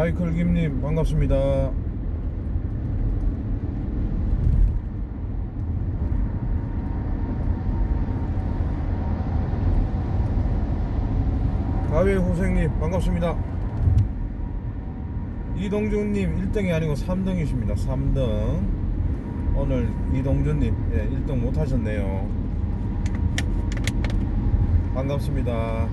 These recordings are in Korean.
마이클 김님 반갑습니다. 가외 후생님 반갑습니다. 이동준님 1등이 아니고 3등이십니다. 3등. 오늘 이동준님 1등 못하셨네요. 반갑습니다.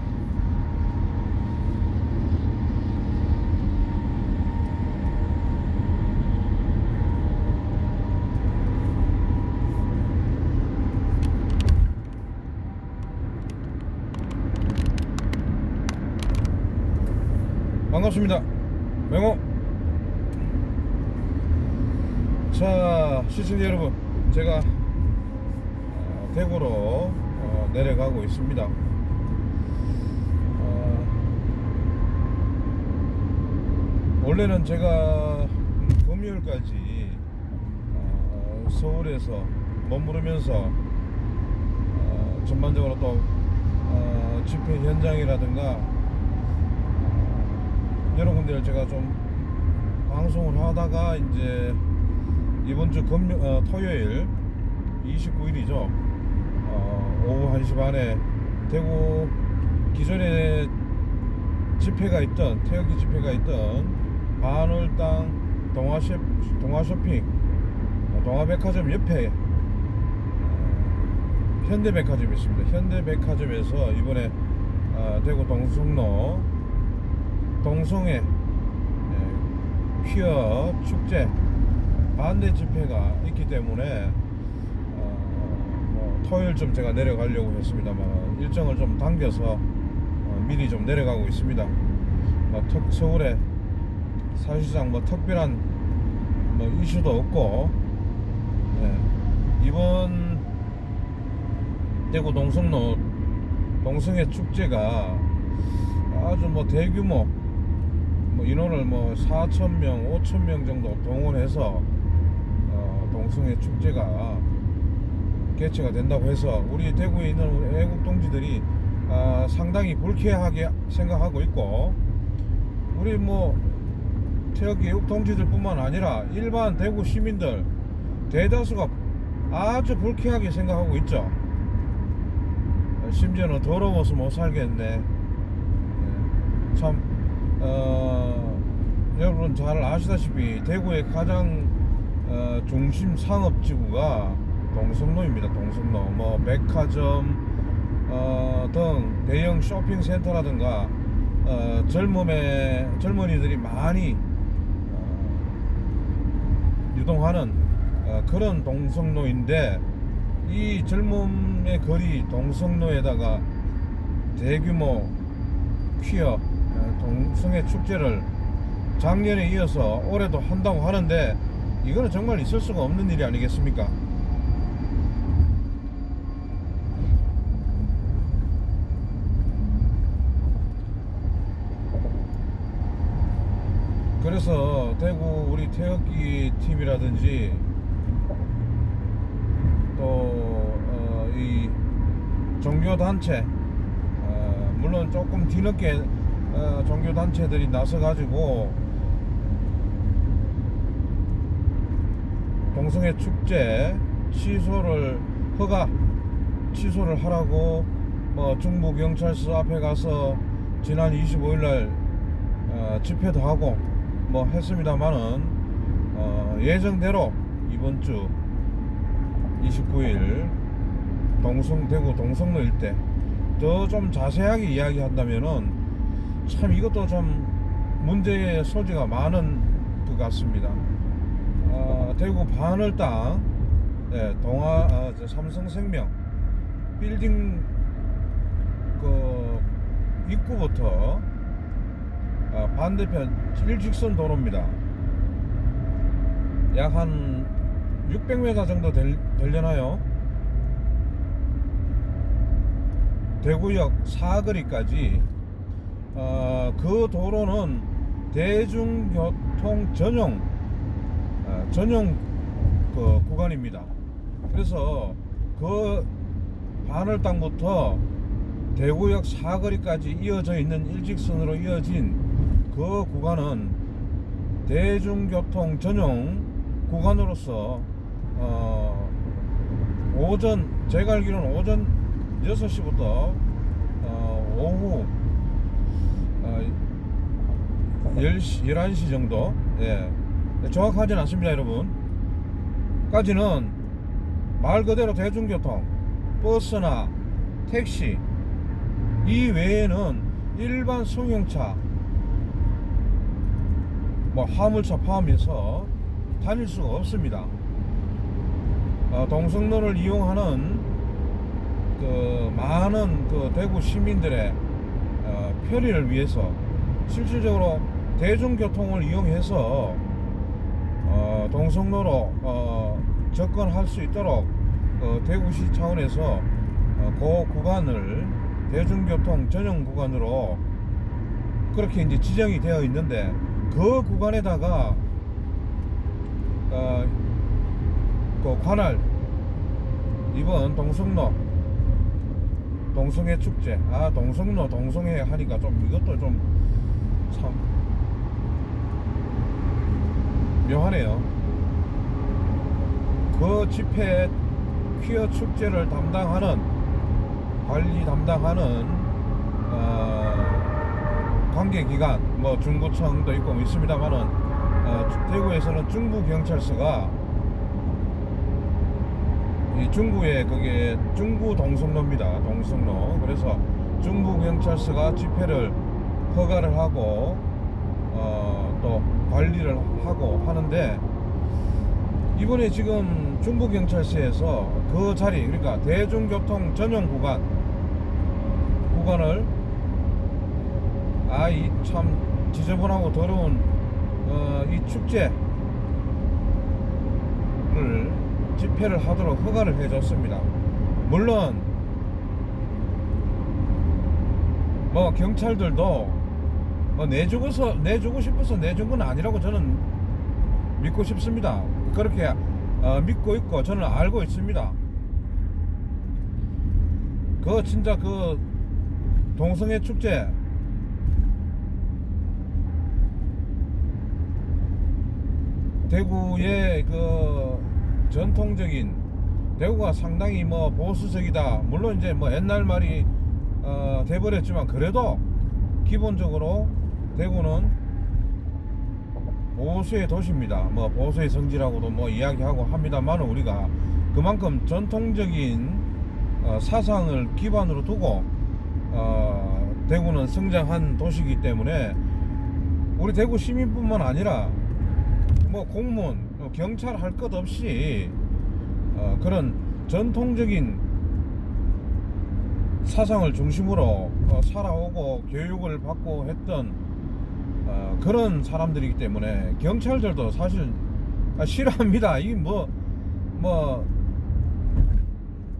반갑습니다. 맹호. 자, 시청자 여러분, 제가 대구로 내려가고 있습니다. 원래는 제가 금요일까지 서울에서 머무르면서 전반적으로 또 집회 현장이라든가 여러 군데를 제가 좀 방송을 하다가 이제 이번 주 토요일 29일이죠. 오후 1시 반에 대구 기존에 집회가 있던, 태극기 집회가 있던 반월당 동화쇼핑 동화백화점 옆에 현대백화점이 있습니다. 현대백화점에서 이번에 대구 동성로 동성애 퀴어 축제 반대 집회가 있기 때문에 토요일쯤 제가 내려가려고 했습니다만 일정을 좀 당겨서 미리 좀 내려가고 있습니다. 서울에 사실상 특별한 이슈도 없고, 이번 대구 동성로 동성애 축제가 아주 대규모 인원을 4,000명, 5,000명 정도 동원해서 동성애 축제가 개최가 된다고 해서 우리 대구에 있는 우리 애국 동지들이 상당히 불쾌하게 생각하고 있고, 우리 태극기 애국 동지들 뿐만 아니라 일반 대구 시민들 대다수가 아주 불쾌하게 생각하고 있죠. 심지어는 더러워서 못 살겠네. 참 여러분 잘 아시다시피 대구의 가장 중심 상업지구가 동성로입니다. 동성로 백화점 등 대형 쇼핑센터라든가 젊은이들이 많이 유동하는 그런 동성로인데, 이 젊음의 거리 동성로에다가 대규모 퀴어 동성애 축제를 작년에 이어서 올해도 한다고 하는데, 이거는 정말 있을 수가 없는 일이 아니겠습니까? 그래서 대구 우리 태극기 팀이라든지 또 이 종교단체, 물론 조금 뒤늦게 종교단체들이 나서가지고 동성애 축제 취소를 하라고 중부경찰서 앞에 가서 지난 25일날 집회도 하고 했습니다만은 예정대로 이번 주 29일 대구 동성로 일대 더 좀 자세하게 이야기한다면은 참 이것도 좀 문제의 소지가 많은 것 같습니다. 대구 반월당 삼성생명 빌딩 입구부터 반대편 일직선 도로입니다. 약 한 600m 정도 되려나요? 대구역 사거리까지 그 도로는 대중교통 전용 구간입니다. 그래서 그 반월당부터 대구역 사거리까지 이어져 있는 일직선으로 이어진 그 구간은 대중교통 전용 구간으로서 오전, 제가 알기로는 오전 6시부터 오후 10시, 11시 정도, 예, 정확하진 않습니다 여러분, 까지는 말 그대로 대중교통, 버스나 택시 이 외에는 일반 승용차, 뭐 화물차 포함해서 다닐 수가 없습니다. 동성로를 이용하는 그 많은 그 대구 시민들의 편의를 위해서 실질적으로 대중교통을 이용해서 동성로로 접근할 수 있도록 대구시 차원에서 그 구간을 대중교통 전용 구간으로 그렇게 이제 지정이 되어 있는데, 그 구간에다가 그 관할 이번 동성로 동성애 축제, 동성로 동성애 하니까 좀 이것도 좀 참 묘하네요. 그 집회 퀴어 축제를 담당하는, 관리 담당하는 관계기관, 뭐 중구청도 있고 뭐 있습니다만은 대구에서는 중부경찰서가 이 중구에 그게 중구 동성로입니다. 동성로. 그래서 중부경찰서가 집회를 허가를 하고 또 관리를 하고 하는데, 이번에 지금 중부경찰서에서 그 자리, 그러니까 대중교통 전용 구간을 이 참 지저분하고 더러운 이 축제를 집회를 하도록 허가를 해줬습니다. 물론 뭐 경찰들도 뭐 내주고 싶어서 내준 건 아니라고 저는 믿고 싶습니다. 그렇게 믿고 있고 저는 알고 있습니다. 그 진짜 그 동성애 축제 대구의 그 전통적인, 대구가 상당히 뭐 보수적이다, 물론 이제 뭐 옛날 말이 돼버렸지만, 그래도 기본적으로 대구는 보수의 도시입니다. 뭐 보수의 성지라고도 뭐 이야기하고 합니다만, 우리가 그만큼 전통적인 사상을 기반으로 두고 대구는 성장한 도시이기 때문에 우리 대구 시민뿐만 아니라 뭐 공무원, 경찰 할 것 없이 그런 전통적인 사상을 중심으로 살아오고 교육을 받고 했던 그런 사람들이기 때문에 경찰들도 사실 싫어합니다. 이게 뭐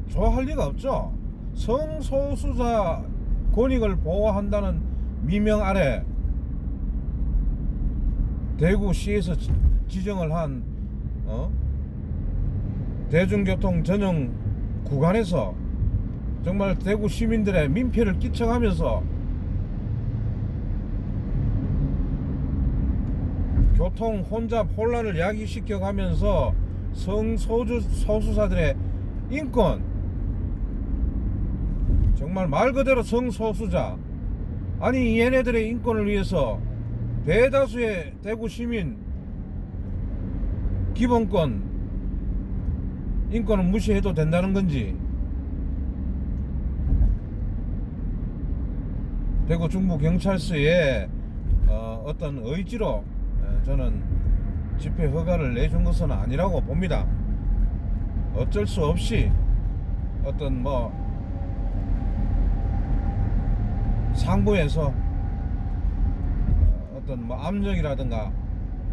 좋아할 리가 없죠. 성소수자 권익을 보호한다는 미명 아래 대구시에서 지정을 한 대중교통 전용 구간에서 정말 대구 시민들의 민폐를 끼쳐가면서 교통 혼잡 혼란을 야기시켜가면서 성소수자들의 인권, 정말 말 그대로 성소수자, 아니 얘네들의 인권을 위해서 대다수의 대구 시민 기본권, 인권을 무시해도 된다는 건지, 대구 중부경찰서의 어떤 의지로 저는 집회 허가를 내준 것은 아니라고 봅니다. 어쩔 수 없이 어떤 뭐 상부에서 어떤 뭐 압력이라든가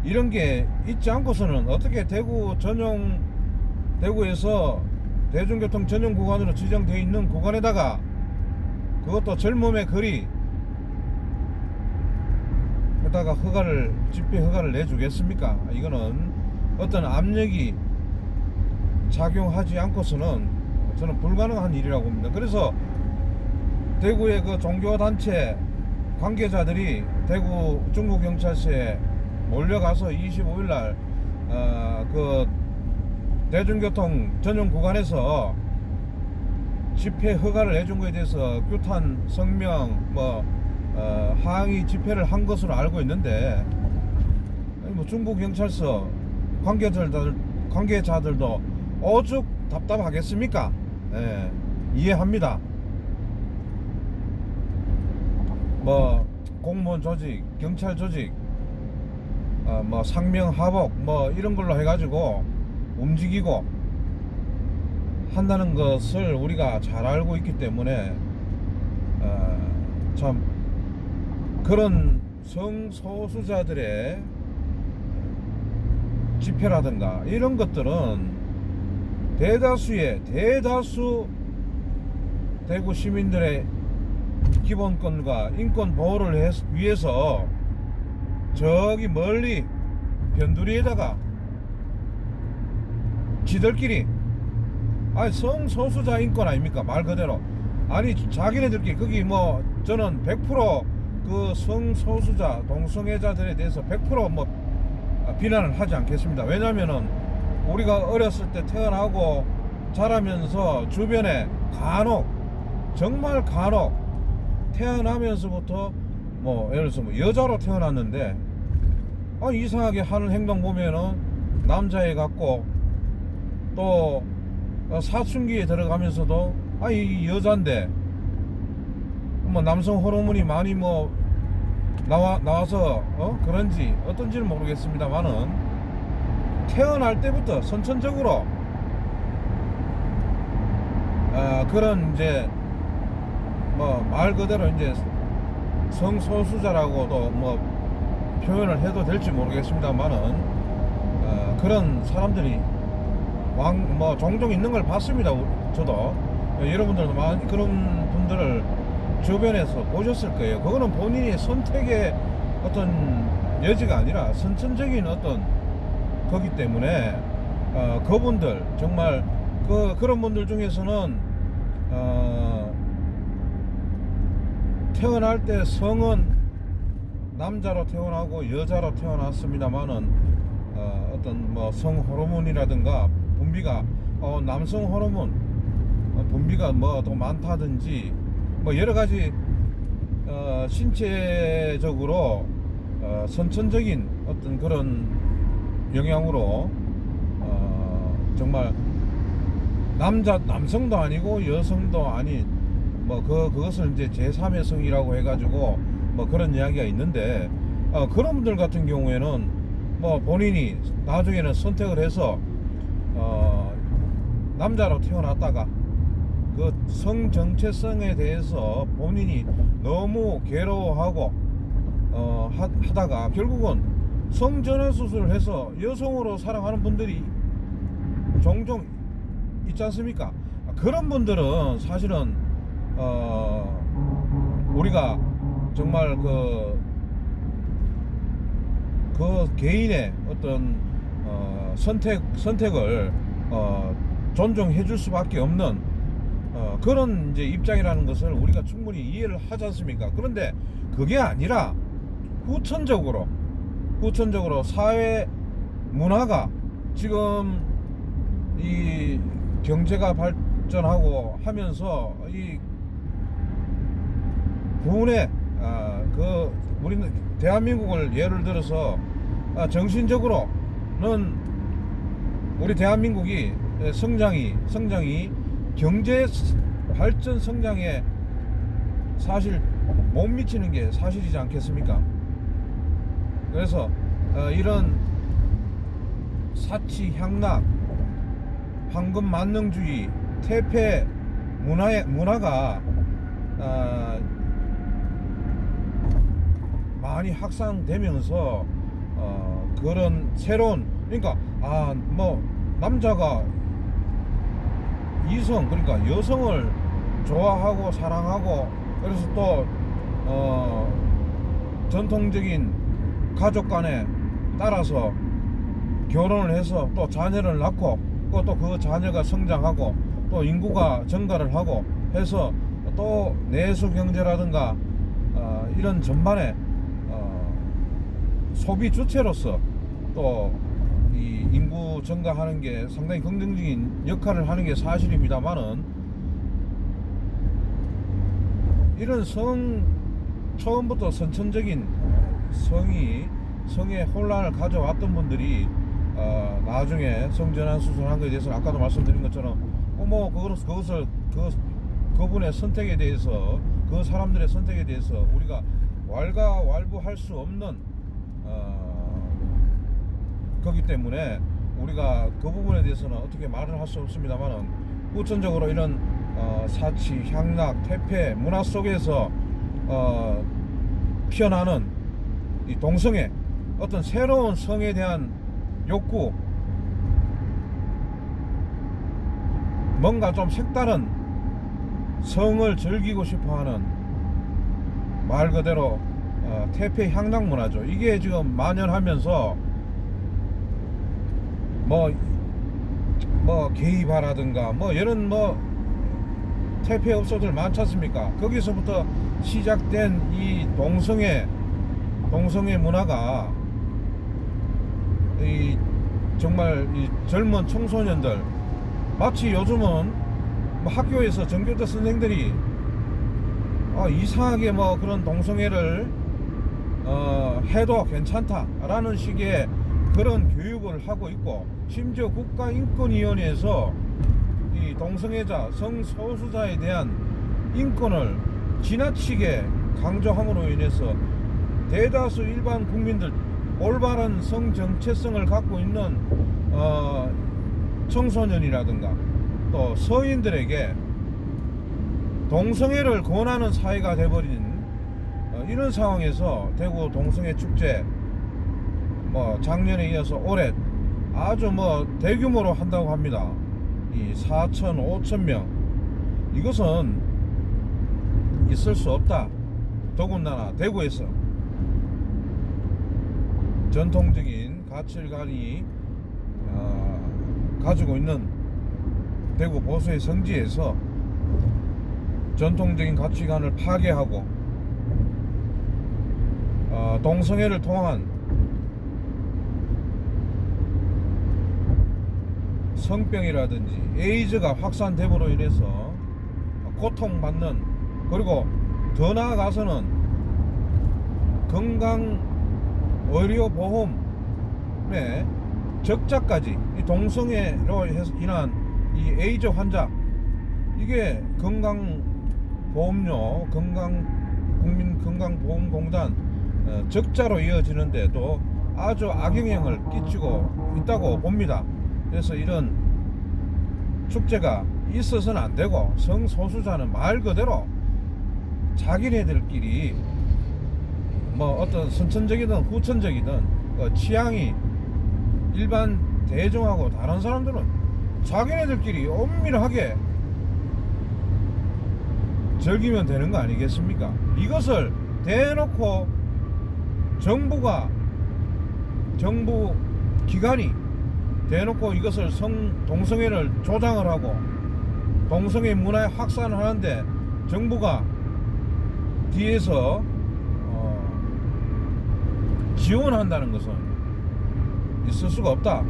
이런 게 있지 않고서는 어떻게 대구에서 대중교통 전용 구간으로 지정되어 있는 구간에다가, 그것도 젊음의 거리 에다가 집회 허가를 내주겠습니까? 이거는 어떤 압력이 작용하지 않고서는 저는 불가능한 일이라고 봅니다. 그래서 대구의 그 종교단체 관계자들이 대구 중부경찰서에 몰려가서 25일 날 그 대중교통 전용 구간에서 집회 허가를 해준 거에 대해서 규탄 성명 항의 집회를 한 것으로 알고 있는데, 뭐 중부 경찰서 관계자들도 오죽 답답하겠습니까? 예, 이해합니다. 뭐 공무원 조직, 경찰 조직, 뭐 상명 하복 뭐 이런 걸로 해가지고 움직이고 한다는 것을 우리가 잘 알고 있기 때문에 참 그런 성소수자들의 집회라든가 이런 것들은 대다수 대구 시민들의 기본권과 인권 보호를 위해서 저기 멀리 변두리에다가 지들끼리, 아니 성소수자 인권 아닙니까? 말 그대로. 아니 자기네들끼리 거기 뭐 저는 100%그 성소수자 동성애자들에 대해서 100% 비난을 하지 않겠습니다. 왜냐면은 우리가 어렸을 때 태어나고 자라면서 주변에 정말 간혹 태어나면서부터 예를 들어서 여자로 태어났는데 이상하게 하는 행동 보면은 남자애 같고, 또 사춘기에 들어가면서도 이 여잔데 남성 호르몬이 많이 나와서 그런지 어떤지는 모르겠습니다만은 태어날 때부터 선천적으로 그런 이제 말 그대로 이제 성소수자라고도 표현을 해도 될지 모르겠습니다만은 그런 사람들이 종종 있는 걸 봤습니다. 저도. 여러분들도 많이 그런 분들을 주변에서 보셨을 거예요. 그거는 본인의 선택의 어떤 여지가 아니라 선천적인 어떤 거기 때문에 그분들 정말 그런 분들 중에서는 태어날 때 성은 남자로 태어나고 여자로 태어났습니다만은 어떤 성 호르몬이라든가 분비가 남성 호르몬 분비가 더 많다든지 여러 가지 신체적으로 선천적인 어떤 그런 영향으로 정말 남성도 아니고 여성도 아닌 그것을 이제 제3의 성이라고 해가지고 그런 이야기가 있는데, 그런 분들 같은 경우에는 본인이 나중에는 선택을 해서 남자로 태어났다가 그 성 정체성에 대해서 본인이 너무 괴로워하고 하다가 결국은 성전환 수술을 해서 여성으로 살아가는 분들이 종종 있지 않습니까? 그런 분들은 사실은 우리가 정말 그 개인의 어떤 선택을 존중해 줄 수밖에 없는 그런 이제 입장이라는 것을 우리가 충분히 이해를 하지 않습니까? 그런데 그게 아니라 후천적으로 사회 문화가 지금 이 경제가 발전하고 하면서 이 부분에 우리는 대한민국을 예를 들어서 정신적으로는 우리 대한민국이 성장이 경제 발전 성장에 사실 못 미치는 게 사실이지 않겠습니까? 그래서 이런 사치 향락, 황금 만능주의, 퇴폐 문화가 많이 확산되면서 그런 새로운, 그러니까 남자가 이성, 그러니까 여성을 좋아하고 사랑하고, 그래서 또 전통적인 가족 간에 따라서 결혼을 해서 또 자녀를 낳고, 또 그 자녀가 성장하고 또 인구가 증가를 하고 해서 또 내수 경제라든가 이런 전반에 소비 주체로서 또 이 인구 증가하는 게 상당히 긍정적인 역할을 하는 게 사실입니다만은, 이런 처음부터 선천적인 성의 혼란을 가져왔던 분들이 나중에 성전환 수술한 것에 대해서는 아까도 말씀드린 것처럼 뭐 그분의 선택에 대해서, 그 사람들의 선택에 대해서 우리가 왈가왈부할 수 없는 거기 때문에 우리가 그 부분에 대해서는 어떻게 말을 할 수 없습니다만은, 우선적으로 이런 사치, 향락, 퇴폐 문화 속에서 피어나는 이 동성애, 어떤 새로운 성에 대한 욕구, 뭔가 좀 색다른 성을 즐기고 싶어하는, 말 그대로 퇴폐 향락 문화죠. 이게 지금 만연하면서 뭐 게이바라든가 뭐 이런 퇴폐 업소들 많지 않습니까? 거기서부터 시작된 이 동성애 문화가 정말 이 젊은 청소년들, 마치 요즘은 학교에서 전교대 선생들이 이상하게 그런 동성애를 해도 괜찮다라는 식의 그런 교육을 하고 있고, 심지어 국가인권위원회에서 이 동성애자, 성소수자에 대한 인권을 지나치게 강조함으로 인해서 대다수 일반 국민들, 올바른 성 정체성을 갖고 있는 청소년이라든가 또 서인들에게 동성애를 권하는 사회가 돼버린 이런 상황에서 대구 동성애 축제 작년에 이어서 올해 아주 대규모로 한다고 합니다. 이 4천, 5천 명. 이것은 있을 수 없다. 더군다나 대구에서 전통적인 가치관이 가지고 있는 대구 보수의 성지에서 전통적인 가치관을 파괴하고 동성애를 통한 성병이라든지 에이즈가 확산됨으로 인해서 고통받는, 그리고 더 나아가서는 건강의료보험의 적자까지, 이 동성애로 인한 이 에이즈 환자, 이게 건강보험료, 국민건강보험공단 적자로 이어지는데도 아주 악영향을 끼치고 있다고 봅니다. 그래서 이런 축제가 있어서는 안 되고, 성소수자는 말 그대로 자기네들끼리 어떤 선천적이든 후천적이든 취향이 일반 대중하고 다른 사람들은 자기네들끼리 엄밀하게 즐기면 되는 거 아니겠습니까? 이것을 대놓고 정부 기관이 대놓고 이것을 동성애를 조장을 하고 동성애 문화에 확산을 하는데 정부가 뒤에서 지원한다는 것은 있을 수가 없다.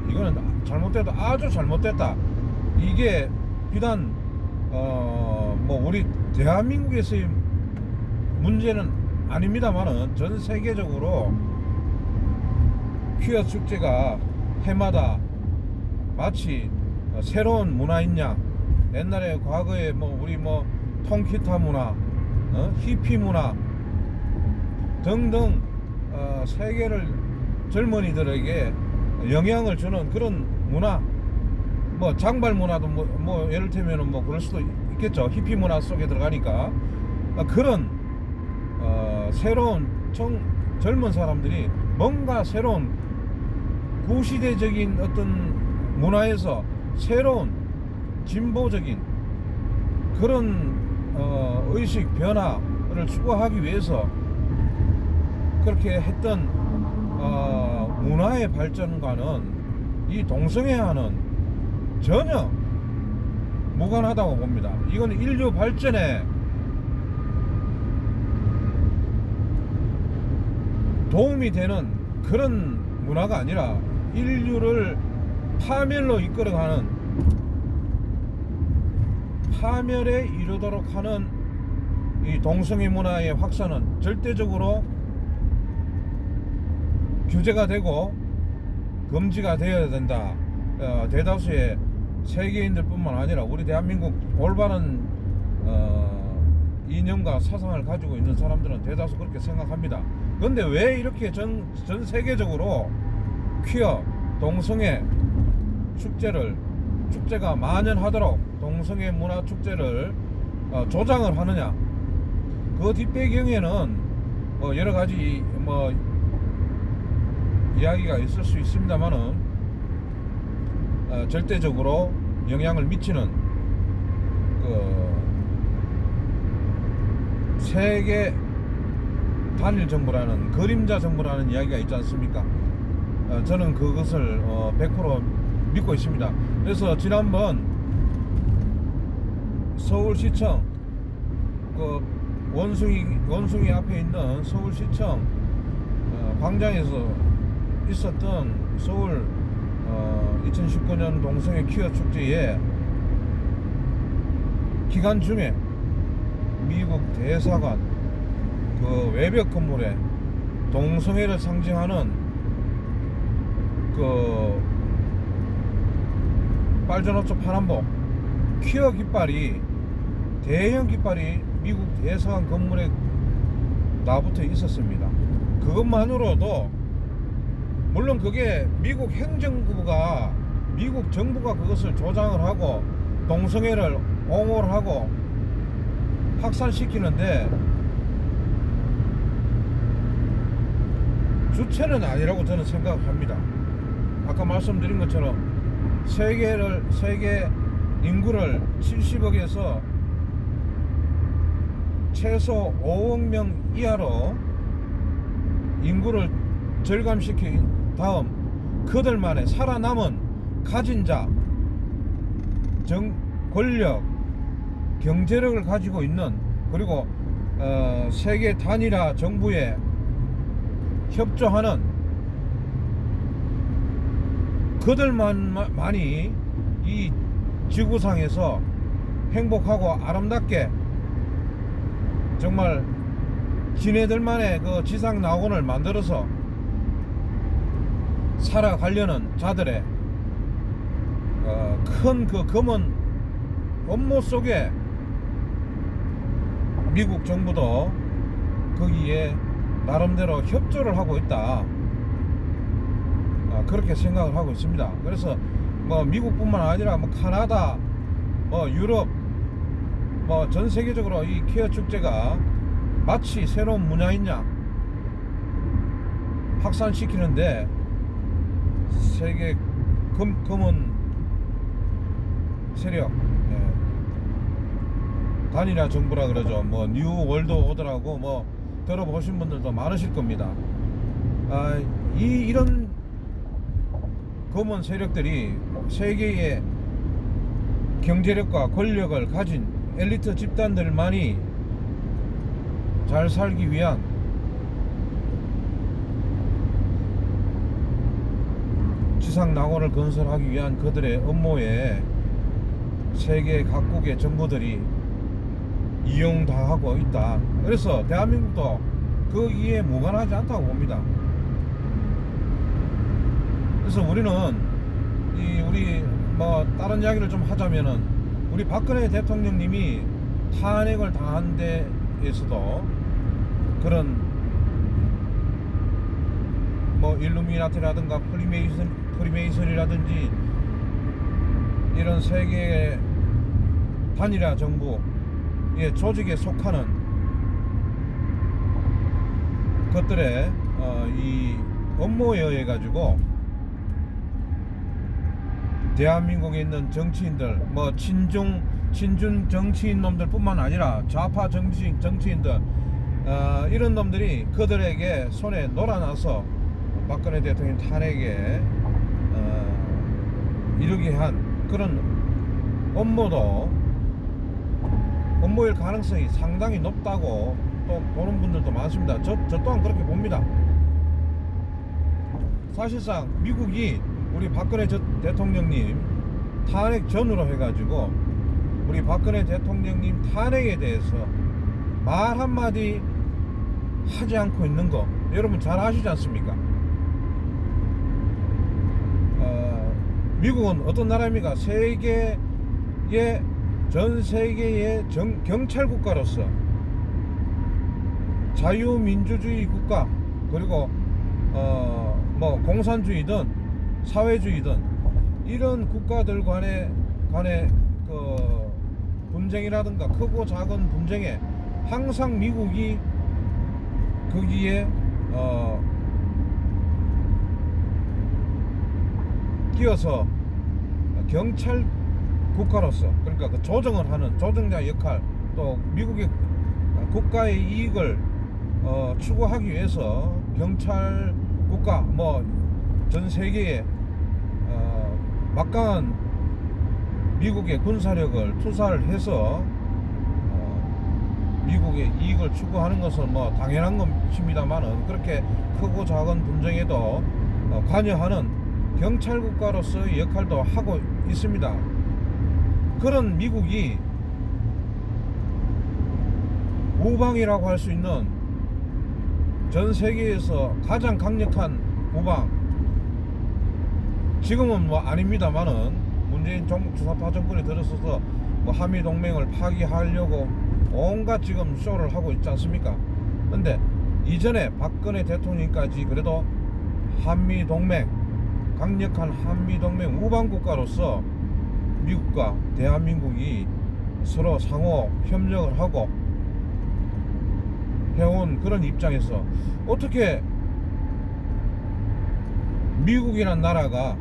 이거는 잘못됐다, 아주 잘못됐다. 이게 비단 우리 대한민국에서의 문제는 아닙니다만은 전 세계적으로 퀴어 축제가 해마다 마치 새로운 문화인 양, 옛날에 과거에 우리 통기타 문화, 히피 문화 등등 세계를 젊은이들에게 영향을 주는 그런 문화, 장발 문화도 예를 들면 그럴 수도 있겠죠. 히피 문화 속에 들어가니까 그런 새로운 젊은 사람들이 뭔가 새로운 구시대적인 어떤 문화에서 새로운 진보적인 그런 의식 변화를 추구하기 위해서 그렇게 했던 문화의 발전과는 이 동성애와는 전혀 무관하다고 봅니다. 이건 인류 발전에 도움이 되는 그런 문화가 아니라 인류를 파멸로 이끌어가는, 파멸에 이르도록 하는 이 동성애 문화의 확산은 절대적으로 규제가 되고 금지가 되어야 된다. 대다수의 세계인들 뿐만 아니라 우리 대한민국 올바른 이념과 사상을 가지고 있는 사람들은 대다수 그렇게 생각합니다. 그런데 왜 이렇게 전 세계적으로 퀴어 동성애 축제가 만연하도록 동성애 문화 축제를 조장을 하느냐? 그 뒷배경에는 여러 가지 이야기가 있을 수 있습니다만은 절대적으로 영향을 미치는 세계 단일 정부라는, 그림자 정부라는 이야기가 있지 않습니까? 저는 그것을 100% 믿고 있습니다. 그래서 지난번 서울시청 원숭이 앞에 있는 서울시청 광장에서 있었던 서울 2019년 동성애 퀴어 축제에 기간 중에 미국 대사관 그 외벽 건물에 동성애를 상징하는 그 빨주노초 파란복 퀴어 깃발이, 대형 깃발이 미국 대사관 건물에 나붙어 있었습니다. 그것만으로도, 물론 그게 미국 정부가 그것을 조장을 하고 동성애를 옹호를 하고 확산시키는데 주체는 아니라고 저는 생각합니다. 아까 말씀드린 것처럼 세계 인구를 70억에서 최소 5억 명 이하로 인구를 절감시킨 다음 그들만의 살아남은 가진 자, 권력, 경제력을 가지고 있는, 그리고 세계 단일화 정부에 협조하는 그들만이 이 지구상에서 행복하고 아름답게 정말 지네들만의 그 지상 낙원을 만들어서 살아가려는 자들의 큰 그 검은 업무 속에 미국 정부도 거기에 나름대로 협조를 하고 있다. 그렇게 생각을 하고 있습니다. 그래서 미국뿐만 아니라 카나다, 유럽, 전 세계적으로 이 퀴어 축제가 마치 새로운 문화인 양 확산시키는데 세계 검은 세력, 단일화 정부라 그러죠. 뉴 월드 오더라고 들어보신 분들도 많으실 겁니다. 이런 검은 세력들이 세계의 경제력과 권력을 가진 엘리트 집단들만이 잘 살기 위한 지상 낙원을 건설하기 위한 그들의 업무에 세계 각국의 정부들이 이용당하고 있다. 그래서 대한민국도 거기에 무관하지 않다고 봅니다. 그래서 우리는 우리 다른 이야기를 좀 하자면은, 우리 박근혜 대통령님이 탄핵을 당한 데에서도 그런 일루미나티라든가 프리메이슨이라든지 이런 세계 단일화 정부의 조직에 속하는 것들의 이 업무에 의해 가지고 대한민국에 있는 정치인들, 친중 정치인 놈들 뿐만 아니라 좌파 정치인들, 이런 놈들이 그들에게 손에 놀아나서 박근혜 대통령 탄핵에 이르게 한 그런 업무일 가능성이 상당히 높다고 또 보는 분들도 많습니다. 저 또한 그렇게 봅니다. 사실상 미국이 우리 박근혜 대통령님 탄핵 전후로 해가지고 우리 박근혜 대통령님 탄핵에 대해서 말 한마디 하지 않고 있는 거 여러분 잘 아시지 않습니까? 미국은 어떤 나라입니까? 전 세계의 경찰 국가로서 자유민주주의 국가, 그리고 뭐 공산주의든 사회주의든 이런 국가들 간의 그 분쟁이라든가 크고 작은 분쟁에 항상 미국이 거기에 끼어서 경찰 국가로서, 그러니까 그 조정을 하는 조정자 역할, 또 미국의 국가의 이익을 추구하기 위해서 경찰 국가, 뭐 전 세계에 막강한 미국의 군사력을 투사를 해서 미국의 이익을 추구하는 것은 뭐 당연한 것입니다만은, 그렇게 크고 작은 분쟁에도 관여하는 경찰 국가로서의 역할도 하고 있습니다. 그런 미국이 우방이라고 할 수 있는 전 세계에서 가장 강력한 우방, 지금은 뭐 아닙니다만은 문재인 주사파 정권이 들어서서 뭐 한미 동맹을 파기하려고 온갖 지금 쇼를 하고 있지 않습니까? 근데 이전에 박근혜 대통령까지 그래도 한미 동맹, 강력한 한미 동맹 우방 국가로서 미국과 대한민국이 서로 상호 협력을 하고 해온 그런 입장에서 어떻게 미국이란 나라가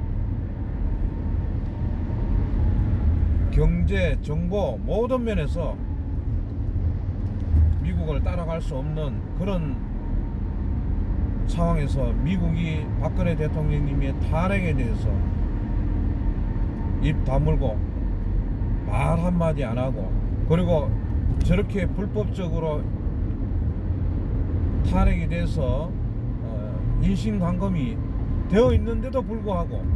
경제, 정보 모든 면에서 미국을 따라갈 수 없는 그런 상황에서 미국이 박근혜 대통령님의 탄핵에 대해서 입 다물고 말 한마디 안 하고, 그리고 저렇게 불법적으로 탄핵에 대해서 인신감금이 되어 있는데도 불구하고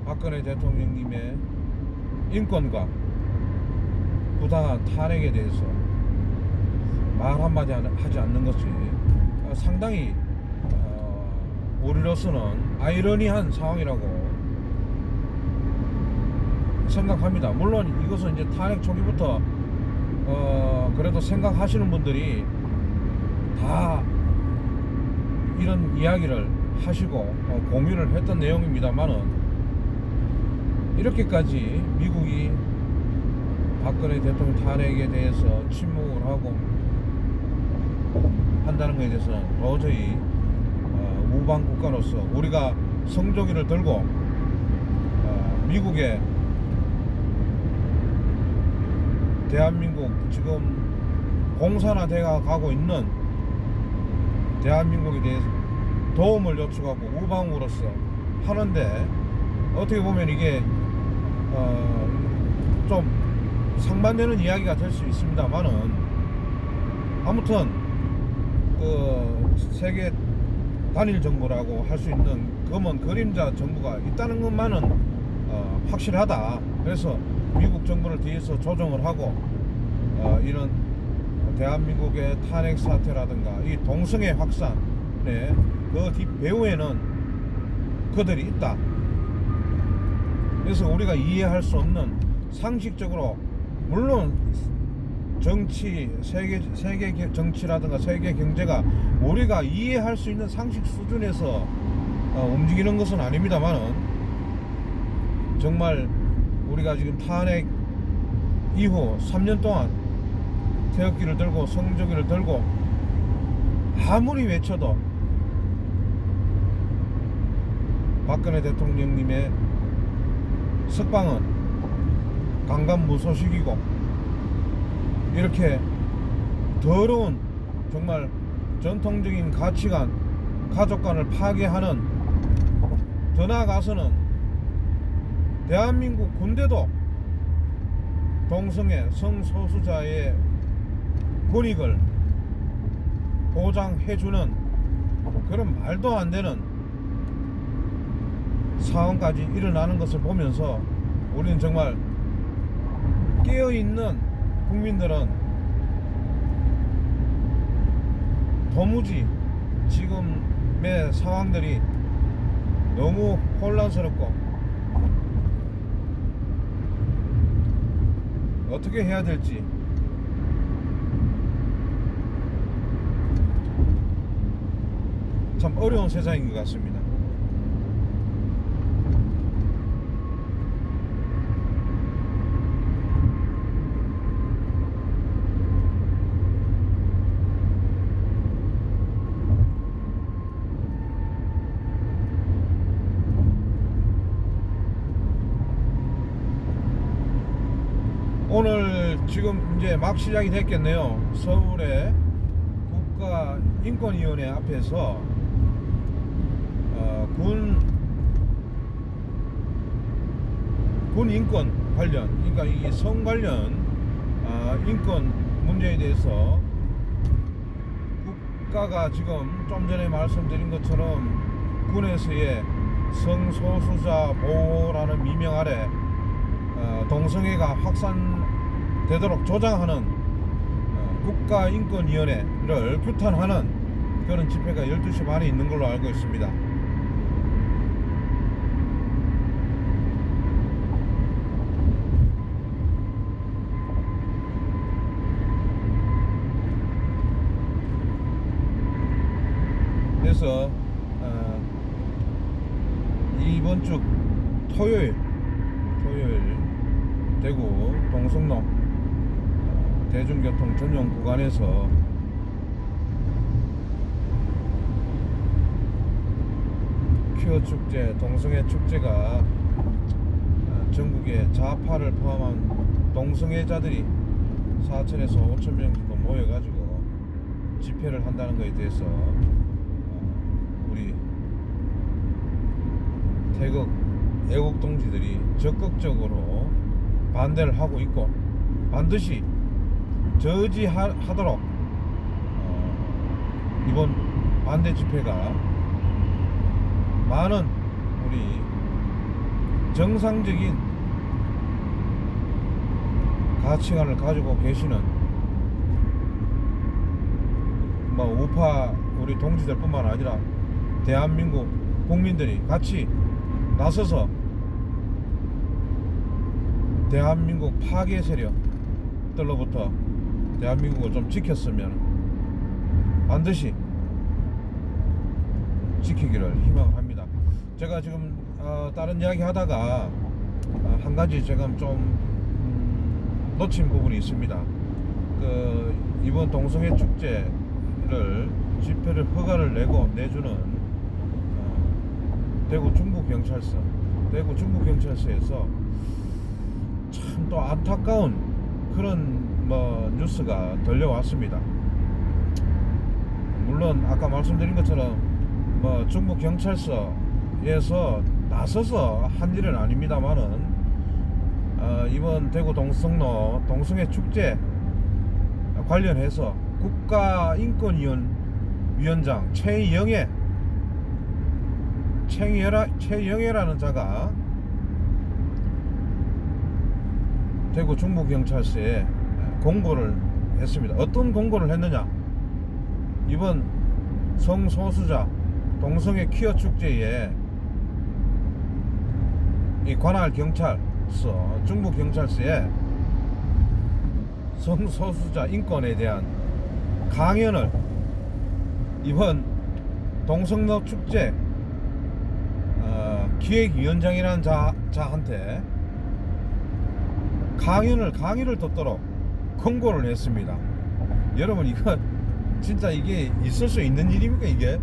박근혜 대통령님의 인권과 부당한 탄핵에 대해서 말 한마디 하지 않는 것이 상당히 우리로서는 아이러니한 상황이라고 생각합니다. 물론 이것은 이제 탄핵 초기부터 그래도 생각하시는 분들이 다 이런 이야기를 하시고 공유를 했던 내용입니다만은, 이렇게까지 미국이 박근혜 대통령 탄핵에 대해서 침묵을 하고 한다는 것에 대해서는 도저히 우방 국가로서 우리가 성조기를 들고 미국의 대한민국 지금 공산화되어 가고 있는 대한민국에 대해서 도움을 요청하고 우방으로서 하는데, 어떻게 보면 이게 좀 상반되는 이야기가 될 수 있습니다만은, 아무튼 그 세계 단일 정부라고 할 수 있는 검은 그림자 정부가 있다는 것만은 확실하다. 그래서 미국 정부를 뒤에서 조정을 하고 이런 대한민국의 탄핵 사태라든가 이 동성애 확산의 그 뒷배후에는 그들이 있다. 그래서 우리가 이해할 수 없는, 상식적으로 물론 정치, 세계 정치라든가 세계 경제가 우리가 이해할 수 있는 상식 수준에서 움직이는 것은 아닙니다만은, 정말 우리가 지금 탄핵 이후 3년 동안 태극기를 들고 성조기를 들고 아무리 외쳐도 박근혜 대통령님의 석방은 강간무소식이고, 이렇게 더러운 정말 전통적인 가치관, 가족관을 파괴하는, 더 나아가서는 대한민국 군대도 동성애 성소수자의 권익을 보장해주는 그런 말도 안 되는 상황까지 일어나는 것을 보면서 우리는 정말 깨어있는 국민들은 도무지 지금의 상황들이 너무 혼란스럽고 어떻게 해야 될지 참 어려운 세상인 것 같습니다. 오늘 지금 이제 막 시작이 됐겠네요. 서울의 국가인권위원회 앞에서 군 인권 관련, 그러니까 이 성 관련 인권 문제에 대해서 국가가 지금 좀 전에 말씀드린 것처럼 군에서의 성소수자 보호라는 미명 아래 동성애가 확산되도록 조장하는 국가인권위원회를 규탄하는 그런 집회가 12시 반에 있는 걸로 알고 있습니다. 그래서 이번 주 토요일 대구 동성로 대중교통 전용 구간에서 퀴어 축제, 동성애 축제가 전국의 좌파를 포함한 동성애자들이 4천에서 5천 명 정도 모여가지고 집회를 한다는 것에 대해서 우리 태극 애국 동지들이 적극적으로 반대를 하고 있고 반드시 저지하도록 이번 반대 집회가 많은 우리 정상적인 가치관을 가지고 계시는 우파 우리 동지들 뿐만 아니라 대한민국 국민들이 같이 나서서 대한민국 파괴 세력들로부터 대한민국을 좀 지켰으면 반드시 지키기를 희망을 합니다. 제가 지금 다른 이야기 하다가 한 가지 제가 좀 놓친 부분이 있습니다. 이번 동성애 축제를 집회를 허가를 내주는 대구 중부경찰서에서 참 또 안타까운 그런 뉴스가 들려왔습니다. 물론 아까 말씀드린 것처럼 중부경찰서에서 나서서 한 일은 아닙니다만은 이번 대구 동성로 동성애 축제 관련해서 국가인권위원장 최영애라는 자가 대구 중부경찰서에 공고를 했습니다. 어떤 공고를 했느냐? 이번 성소수자 동성애 퀴어 축제에 이 관할 경찰서 중부경찰서에 성소수자 인권에 대한 강연을 이번 동성로 축제 기획위원장이라는 자한테 강의를 듣도록 권고를 했습니다. 여러분 이거 진짜 이게 있을 수 있는 일입니까? 이게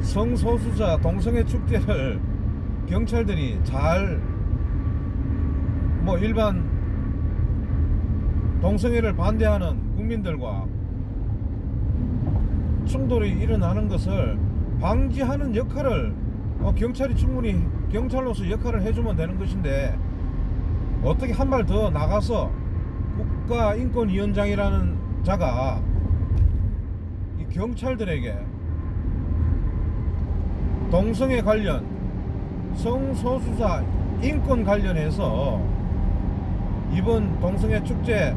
성소수자 동성애 축제를 경찰들이 잘 일반 동성애를 반대하는 국민들과 충돌이 일어나는 것을 방지하는 역할을 경찰이 충분히 경찰로서 역할을 해주면 되는 것인데 어떻게 한 발 더 나가서 국가인권위원장이라는 자가 이 경찰들에게 동성애 관련, 성소수자 인권 관련해서 이번 동성애 축제를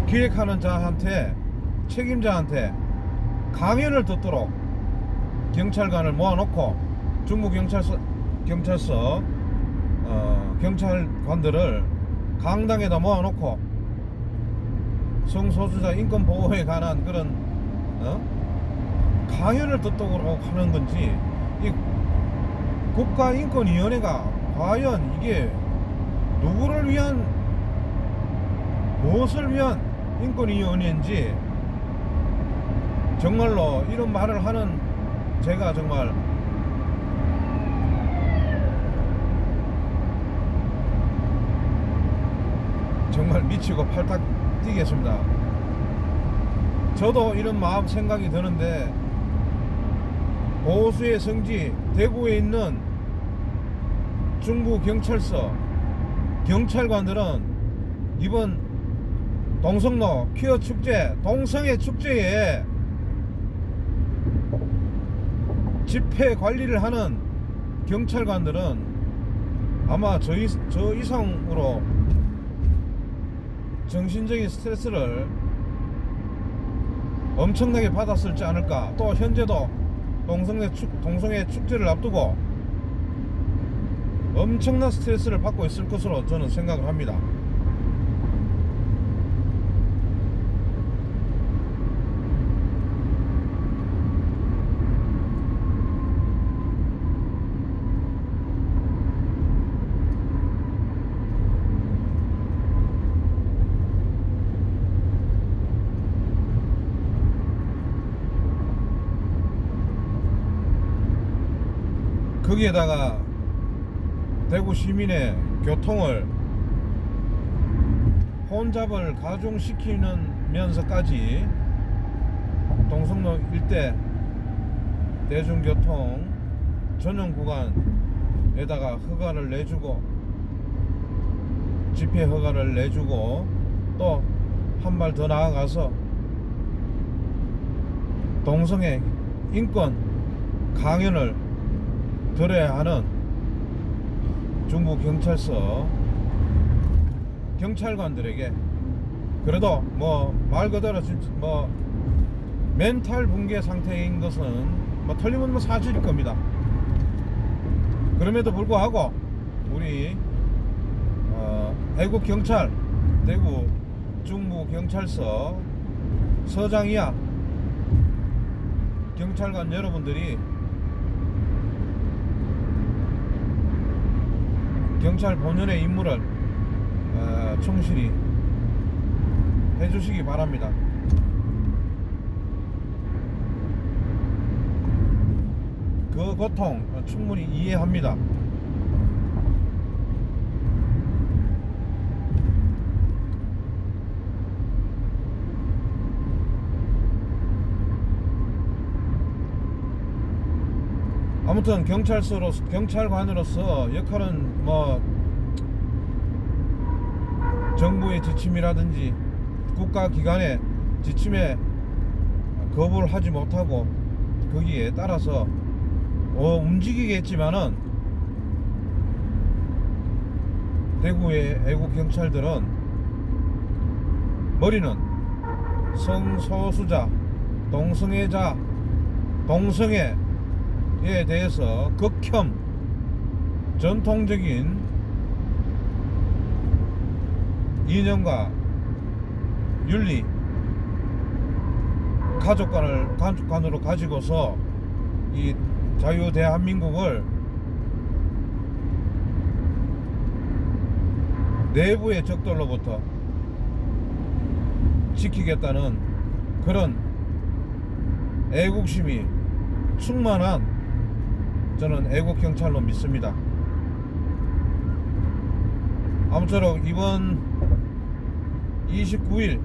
기획하는 자한테, 책임자한테 강연을 듣도록 경찰관을 모아놓고 중부경찰서 경찰관들을 강당에다 모아놓고 성소수자 인권 보호에 관한 그런 강연을 듣도록 하는 건지, 이 국가인권위원회가 과연 이게 누구를 위한, 무엇을 위한 인권위원회인지, 정말로 이런 말을 하는 제가 정말 미치고 팔딱 뛰겠습니다. 저도 이런 마음 생각이 드는데, 보수의 성지 대구에 있는 중부경찰서 경찰관들은 이번 동성로 퀴어 축제, 동성애 축제에 집회 관리를 하는 경찰관들은 아마 저 이상으로 정신적인 스트레스를 엄청나게 받았을지 않을까. 또 현재도 동성애 축제를 앞두고 엄청난 스트레스를 받고 있을 것으로 저는 생각을 합니다. 거기에다가 대구 시민의 교통을 혼잡을 가중시키면서까지 동성로 일대 대중교통 전용 구간에다가 허가를 내주고, 집회 허가를 내주고, 또 한 발 더 나아가서 동성애 인권 강연을 들어야 하는 중부경찰서 경찰관들에게, 그래도 뭐 말 그대로 뭐 멘탈 붕괴 상태인 것은 뭐 틀림없는 사실일 겁니다. 그럼에도 불구하고 우리 애국경찰 대구 중부경찰서 서장 이하 경찰관 여러분들이 경찰 본연의 임무를 충실히 해주시기 바랍니다. 그 고통 충분히 이해합니다. 아무튼 경찰관으로서 역할은 뭐 정부의 지침이라든지 국가기관의 지침에 거부를 하지 못하고 거기에 따라서 움직이겠지만은, 대구의 애국경찰들은 머리는 성소수자, 동성애자, 동성애에 대해서 극혐, 전통적인 이념과 윤리, 가족관으로 가지고서 이 자유 대한민국을 내부의 적들로부터 지키겠다는 그런 애국심이 충만한, 저는 애국경찰로 믿습니다. 아무쪼록 이번 29일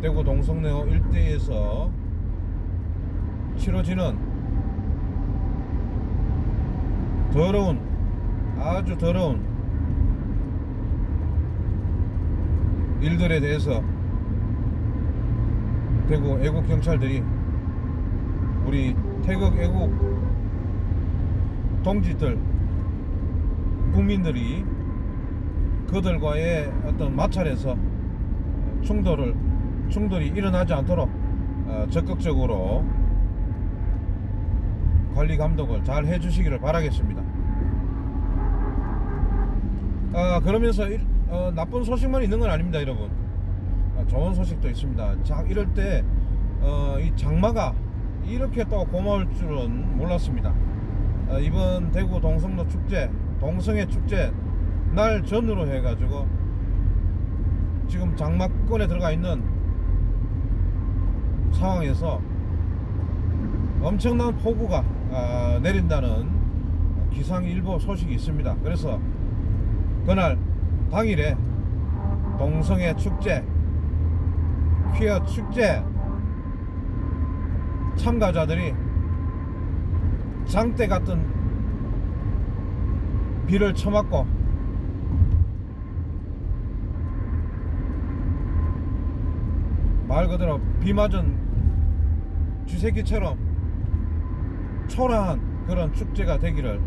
대구 동성로 일대에서 치러지는 더러운, 아주 더러운 일들에 대해서 대구 애국 경찰들이, 우리 태극 애국 동지들, 국민들이 그들과의 어떤 마찰에서 충돌이 일어나지 않도록 적극적으로 관리 감독을 잘 해주시기를 바라겠습니다. 그러면서 나쁜 소식만 있는 건 아닙니다, 여러분. 좋은 소식도 있습니다. 이럴 때 이 장마가 이렇게 또 고마울 줄은 몰랐습니다. 이번 대구 동성로 축제, 동성애 축제 날 전후로 해가지고 지금 장마권에 들어가 있는 상황에서 엄청난 폭우가 내린다는 기상일보 소식이 있습니다. 그래서 그날 당일에 동성애 축제, 퀴어 축제 참가자들이 장대 같은 비를 쳐맞고 말 그대로 비 맞은 쥐새끼처럼 초라한 그런 축제가 되기를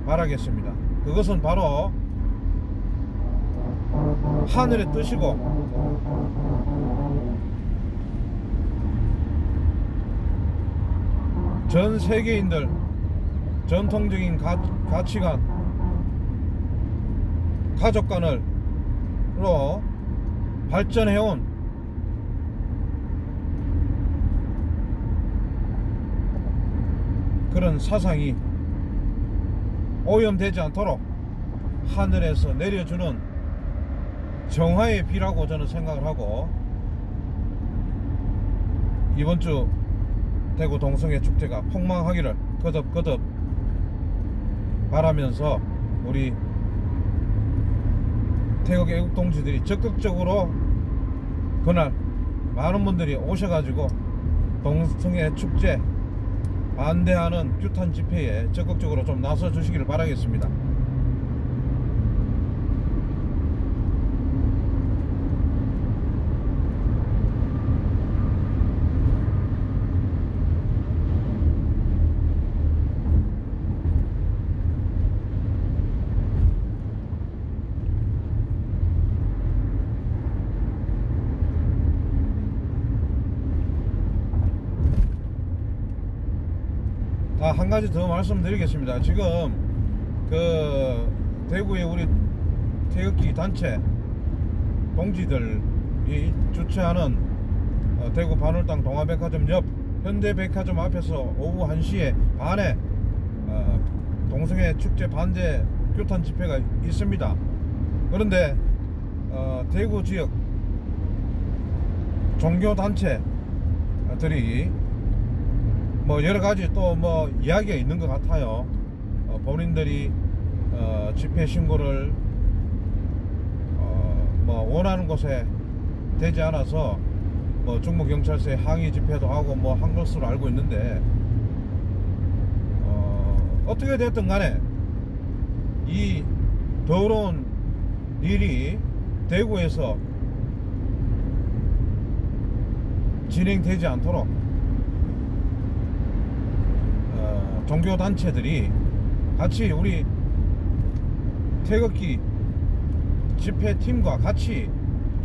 바라겠습니다. 그것은 바로 하늘의 뜻이고 전 세계인들 전통적인 가치관, 가족관으로 발전해온 그런 사상이 오염되지 않도록 하늘에서 내려주는 정화의 비라고 저는 생각을 하고, 이번 주 대구 동성애 축제가 폭망하기를 거듭 바라면서 우리 태극 애국 동지들이 적극적으로 그날 많은 분들이 오셔가지고 동성애 축제 반대하는 규탄 집회에 적극적으로 좀 나서 주시기를 바라겠습니다. 한 가지 더 말씀드리겠습니다. 지금 그 대구의 우리 태극기 단체 동지들이 주최하는 대구 반월당 동아백화점 옆 현대백화점 앞에서 오후 1시에 반에 동성애 축제 반대 규탄 집회가 있습니다. 그런데 대구 지역 종교단체들이 뭐 여러가지 또 뭐 이야기가 있는 것 같아요. 본인들이 집회 신고를 뭐 원하는 곳에 되지 않아서 뭐 중부경찰서에 항의 집회도 하고 뭐 한 것으로 알고 있는데, 어떻게 됐든 간에 이 더러운 일이 대구에서 진행되지 않도록 종교단체들이 같이 우리 태극기 집회팀과 같이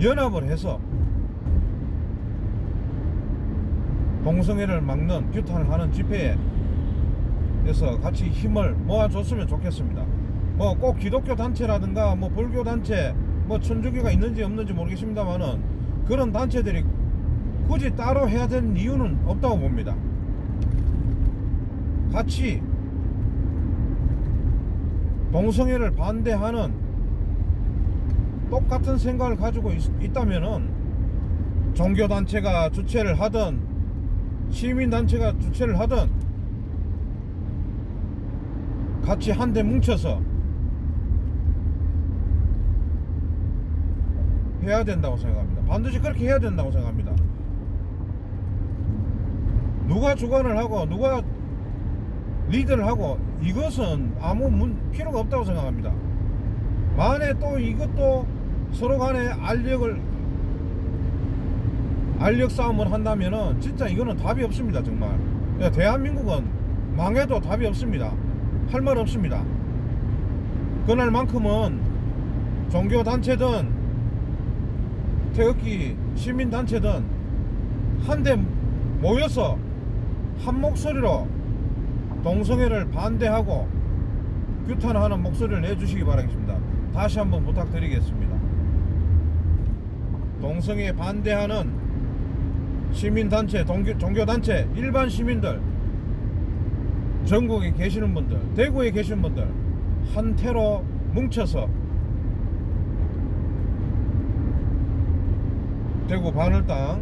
연합을 해서 동성애를 막는 규탄을 하는 집회에서 같이 힘을 모아줬으면 좋겠습니다. 뭐 꼭 기독교 단체라든가 뭐 불교 단체, 뭐 천주교가 있는지 없는지 모르겠습니다만은 그런 단체들이 굳이 따로 해야 되는 이유는 없다고 봅니다. 같이 동성애를 반대하는 똑같은 생각을 가지고 있다면은 종교단체가 주최를 하든 시민단체가 주최를 하든 같이 한데 뭉쳐서 해야 된다고 생각합니다. 반드시 그렇게 해야 된다고 생각합니다. 누가 주관을 하고 누가 리드를 하고 이것은 아무 필요가 없다고 생각합니다. 만에 또 이것도 서로 간에 알력 싸움을 한다면은 진짜 이거는 답이 없습니다. 정말 대한민국은 망해도 답이 없습니다. 할 말 없습니다. 그날만큼은 종교단체든 태극기 시민단체든 한데 모여서 한 목소리로 동성애를 반대하고 규탄하는 목소리를 내주시기 바라겠습니다. 다시 한번 부탁드리겠습니다. 동성애 반대하는 시민단체, 종교단체, 일반 시민들, 전국에 계시는 분들, 대구에 계시는 분들 한태로 뭉쳐서 대구 바늘땅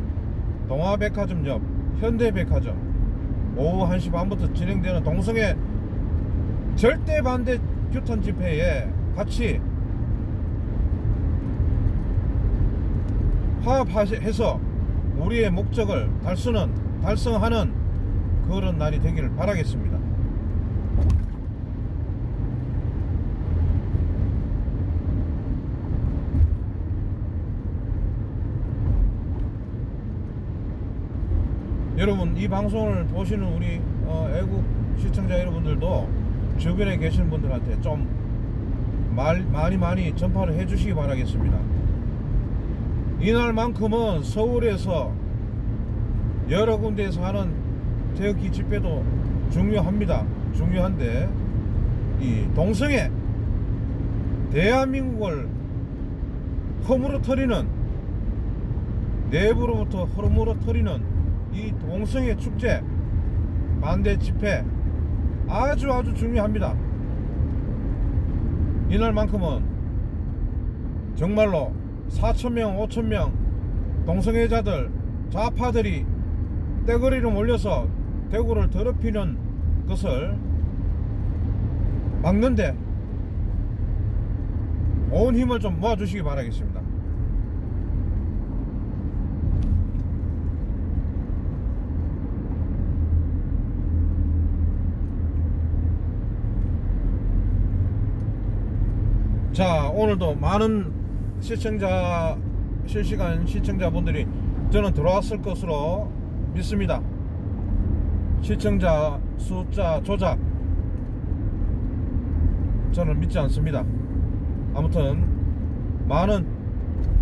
동화백화점 옆 현대백화점 오후 1시 반부터 진행되는 동성애 절대 반대 규탄 집회에 같이 화합해서 우리의 목적을 달성하는 그런 날이 되기를 바라겠습니다. 여러분, 이 방송을 보시는 우리 애국 시청자 여러분들도 주변에 계시는 분들한테 좀 많이 전파를 해주시기 바라겠습니다. 이날만큼은 서울에서 여러 군데에서 하는 태극기 집회도 중요합니다. 중요한데 이 동성애 대한민국을 허물어뜨리는, 내부로부터 허물어뜨리는 이 동성애 축제 반대 집회 아주 중요합니다. 이날만큼은 정말로 4,000명 5,000명 동성애자들 좌파들이 떼거리를 몰려서 대구를 더럽히는 것을 막는데 온 힘을 좀 모아주시기 바라겠습니다. 자, 오늘도 많은 실시간 시청자분들이 저는 들어왔을 것으로 믿습니다. 시청자 숫자 조작 저는 믿지 않습니다. 아무튼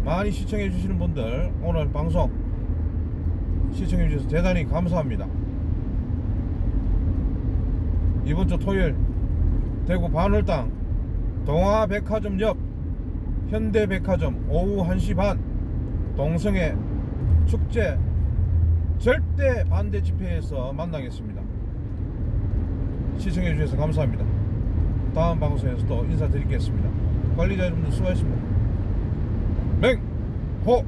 많이 시청해 주시는 분들 오늘 방송 시청해 주셔서 대단히 감사합니다. 이번 주 토요일 대구 바늘땅 동화백화점 옆 현대백화점 오후 1시 반 동성애 축제 절대 반대 집회에서 만나겠습니다. 시청해 주셔서 감사합니다. 다음 방송에서 또 인사드리겠습니다. 관리자 여러분들 수고하셨습니다. 맹호